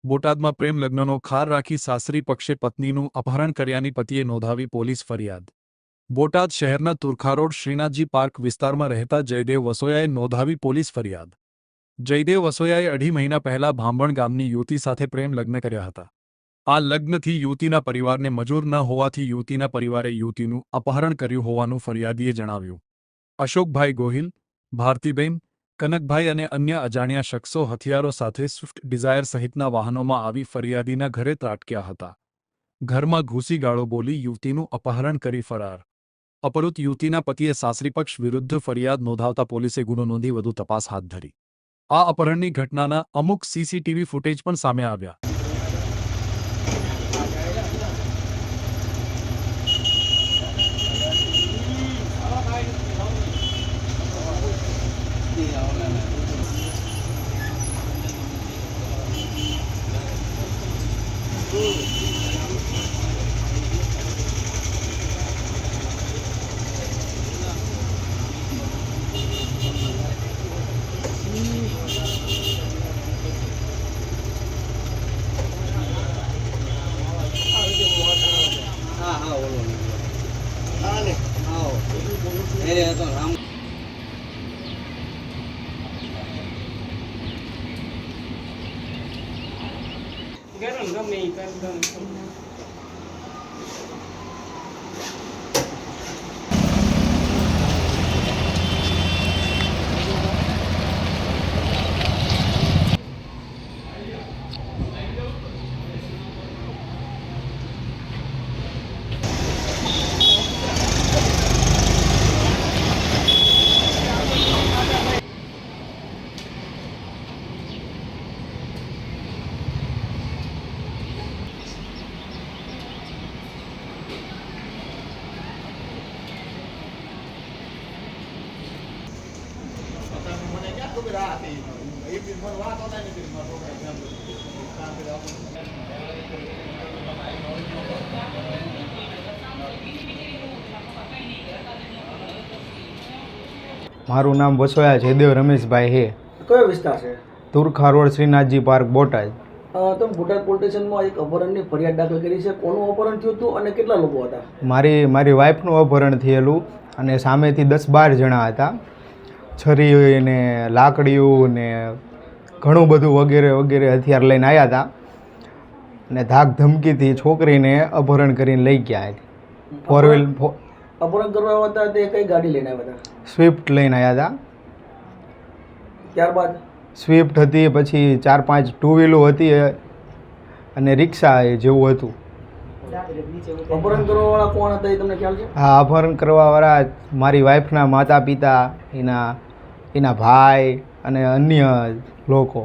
બોટાદમાં પ્રેમ લગ્નનો ખાર રાખી સાસરી પક્ષે પત્નીનું અપહરણ કર્યાની પતિએ નોંધાવી પોલીસ ફરિયાદ। બોટાદ શહેરના તુરખા રોડ શ્રીનાથજી પાર્ક વિસ્તારમાં રહેતા જયદેવ વસોયાએ નોંધાવી પોલીસ ફરિયાદ। જયદેવ વસોયાએ 2.5 મહિના પહેલા ભાંભણ ગામની યુવતી સાથે પ્રેમ લગ્ન કર્યા હતા। આ લગ્નથી યુવતીના પરિવારને મંજૂર ન હોવાથી યુવતીના પરિવારે યુવતીનું અપહરણ કર્યું હોવાનું ફરિયાદીએ જણાવ્યું। અશોકભાઈ ગોહિલ, ભારતીબેન, કનકભાઈ અને અન્ય અજાણ્યા શખ્સો હથિયારો સાથે સ્વિફ્ટ ડિઝાયર સહિતના વાહનોમાં આવી ફરિયાદીના ઘરે ત્રાટક્યા હતા। ઘરમાં ઘૂસી ગાળો બોલી યુવતીનું અપહરણ કરી ફરાર। અપહૃત યુવતીના પતિએ સાસરી પક્ષ વિરુદ્ધ ફરિયાદ નોંધાવતા પોલીસે ગુનો નોંધી વધુ તપાસ હાથ ધરી। આ અપહરણની ઘટનાના અમુક સીસીટીવી ફૂટેજ પણ સામે આવ્યા। મારું નામ વસોયા જયદેવ રમેશભાઈ છે। કયો વિસ્તાર છે? Turkha road Shrinathji park Botad. તમે બોટાદ પોલીસ સ્ટેશનમાં એક અપહરણની ફરિયાદ દાખલ કરી છે। કોનું અપહરણ થયું હતું અને કેટલા લોકો હતા? મારી વાઈફનું અપહરણ થયેલું અને સામેથી 10-12 જણા હતા। છરી ને લાકડીઓ ને ઘણું બધું વગેરે વગેરે હથિયાર લઈને આવ્યા હતા અને ધાક ધમકીથી છોકરીને અપહરણ કરીને લઈ ગયા હતા। ફોર વ્હીલ અપહરણ કરવા આવ્યા હતા તે કઈ ગાડી લઈને આવ્યા હતા? સ્વિફ્ટ લઈને આવ્યા હતા। ત્યારબાદ સ્વિફ્ટ હતી, પછી 4-5 ટુ વ્હીલો હતી અને રિક્ષા જેવું હતું। અપહરણ કરવાવાળા કોણ હતા એ તમને ખ્યાલ છે? હા, અપહરણ કરવાવાળા મારી વાઈફના માતા પિતા, એના ભાઈ અને અન્ય લોકો।